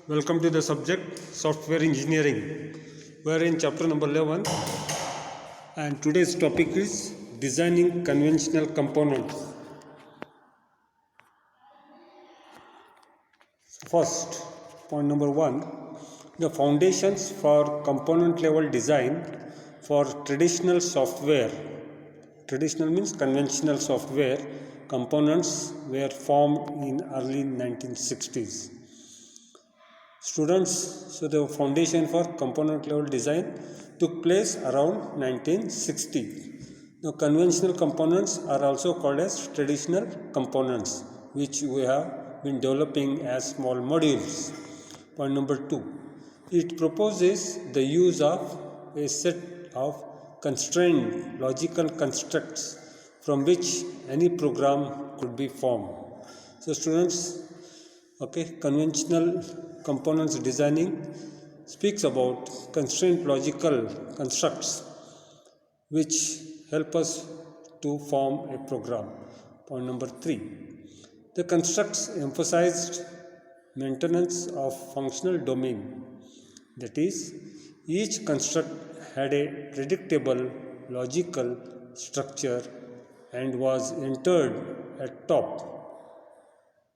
Welcome to the subject software engineering. We are in chapter number 11 and today's topic is designing conventional components. First, point number 1, the foundations for component level design for traditional software. Traditional means conventional software components were formed in early 1960s. Students, so the foundation for component level design took place around 1960. Now conventional components are also called as traditional components, which we have been developing as small modules. Point number 2, it proposes the use of a set of constrained logical constructs from which any program could be formed. So students, conventional components designing speaks about constrained logical constructs which help us to form a program. Point number 3, the constructs emphasized maintenance of functional domain. That is, each construct had a predictable logical structure and was entered at top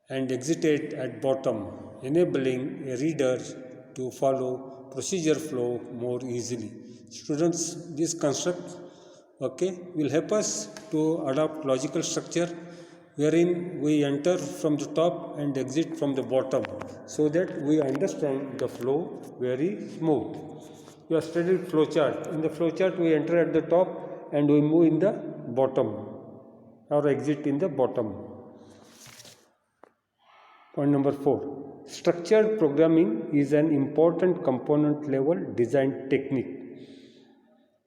and exited at bottom, enabling a reader to follow procedure flow more easily. Students, this construct will help us to adopt logical structure wherein we enter from the top and exit from the bottom, so that we understand the flow very smooth. You have studied flowchart. In the flowchart, we enter at the top and we move in the bottom or exit in the bottom. Point number 4, structured programming is an important component level design technique.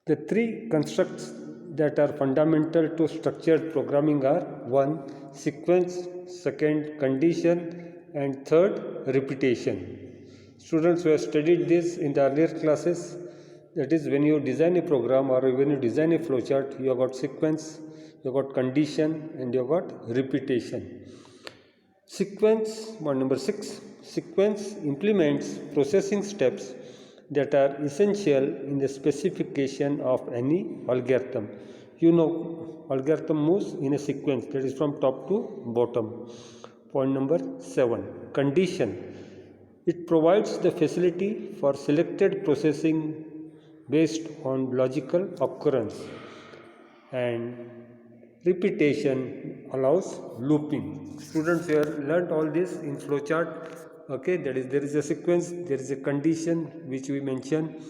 The three constructs that are fundamental to structured programming are 1, sequence, 2, condition, and 3, repetition. Students who have studied this in the earlier classes, that is, when you design a program or when you design a flowchart, you have got sequence, you have got condition, and you have got repetition. Sequence, point number 6, sequence implements processing steps that are essential in the specification of any algorithm. You know, algorithm moves in a sequence, that is from top to bottom. Point number 7, condition. It provides the facility for selected processing based on logical occurrence, and repetition allows looping. Students here learnt all this in flowchart. That is, there is a sequence, there is a condition which we mention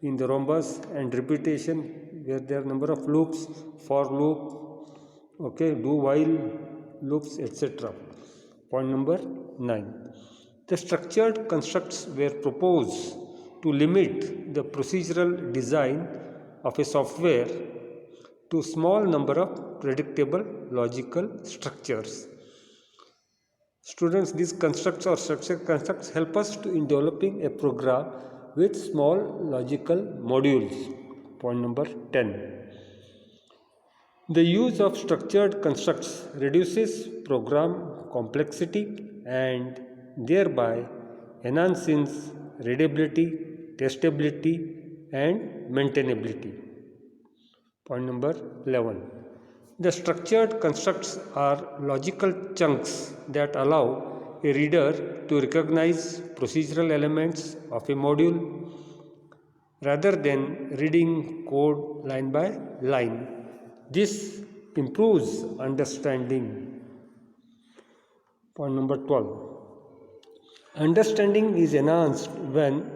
in the rhombus, and repetition where there are number of loops, for loop, do while loops, etc. Point number 9, the structured constructs were proposed to limit the procedural design of a software to small number of predictable logical structures. Students, these constructs or structured constructs help us in developing a program with small logical modules. Point number 10, the use of structured constructs reduces program complexity and thereby enhances readability, testability, and maintainability. Point number 11, the structured constructs are logical chunks that allow a reader to recognize procedural elements of a module rather than reading code line by line. This improves understanding. Point number 12, understanding is enhanced when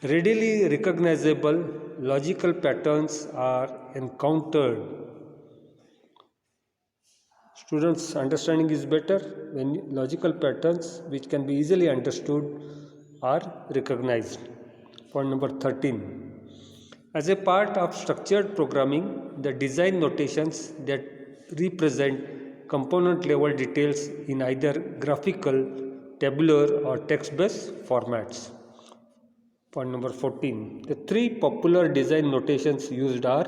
readily recognizable logical patterns are encountered. Students, understanding is better when logical patterns which can be easily understood are recognized. Point number 13, as a part of structured programming, the design notations that represent component level details in either graphical, tabular, or text-based formats. Point number 14, the three popular design notations used are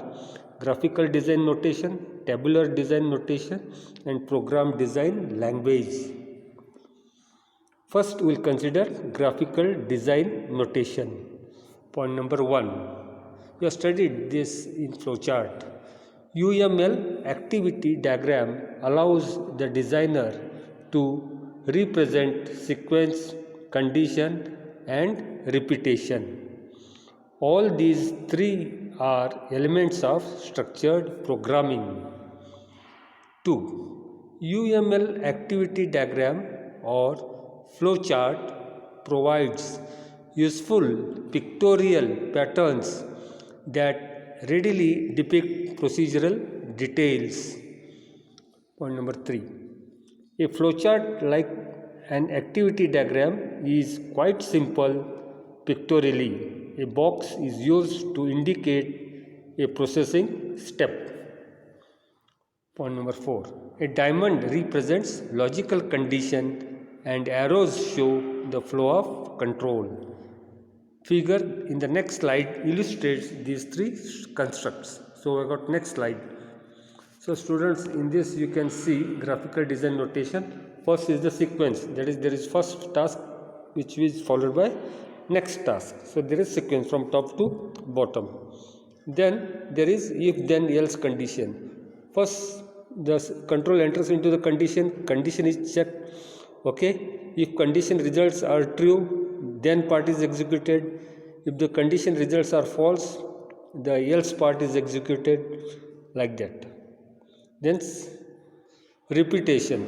graphical design notation, tabular design notation, and program design language. First, we'll consider graphical design notation. Point number 1. You have studied this in flowchart. UML activity diagram allows the designer to represent sequence, condition, and repetition. All these three are elements of structured programming. 2. UML activity diagram or flowchart provides useful pictorial patterns that readily depict procedural details. Point number 3. A flowchart like an activity diagram is quite simple pictorially. A box is used to indicate a processing step. Point number 4. A diamond represents logical condition and arrows show the flow of control. Figure in the next slide illustrates these three constructs. So I got next slide. So students, in this you can see graphical design notation. First is the sequence, that is there is first task which is followed by next task. So there is sequence from top to bottom. Then there is if then else condition. First the control enters into the condition is checked. Okay, if condition results are true, then part is executed. If the condition results are false, the else part is executed, like that. Then repetition.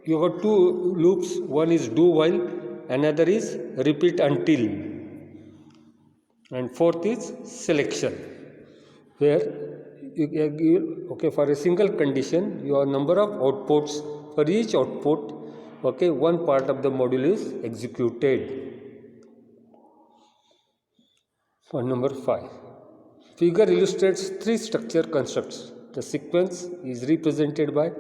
You have two loops, one is do while, another is repeat until, and fourth is selection, where okay, for a single condition you have number of outputs. For each output, okay, one part of the module is executed. Point number 5. Figure illustrates three structure constructs. The sequence is represented by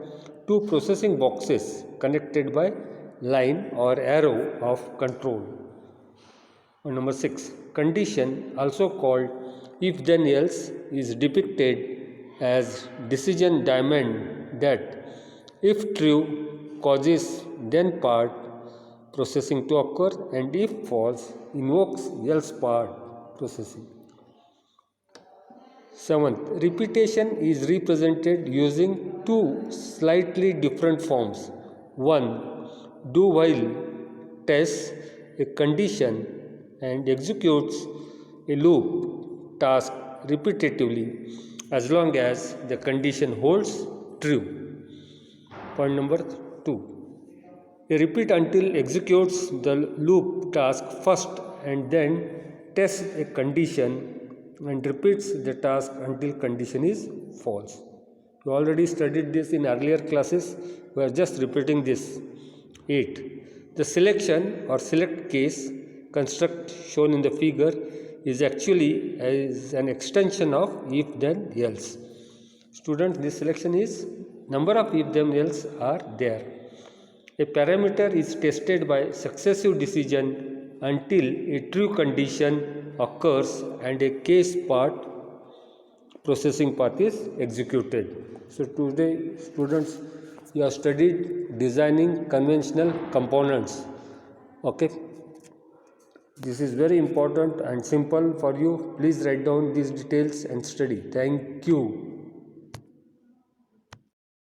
two processing boxes connected by line or arrow of control. Point number 6. Condition, also called if then else, is depicted as decision diamond that, if true, causes then part processing to occur, and if false, invokes else part processing. 7th, repetition is represented using two slightly different forms. 1. Do while tests a condition and executes a loop task repetitively as long as the condition holds true. Point number 2. A repeat until executes the loop task first and then tests a condition and repeats the task until condition is false. You already studied this in earlier classes. We are just repeating this. 8. The selection or select case construct shown in the figure is actually an extension of if then else. Students, this selection is number of if then else are there. A parameter is tested by successive decision until a true condition occurs and a case part processing path is executed. So today students, you have studied designing conventional components. Okay, this is very important and simple for you. Please write down these details and study. Thank you.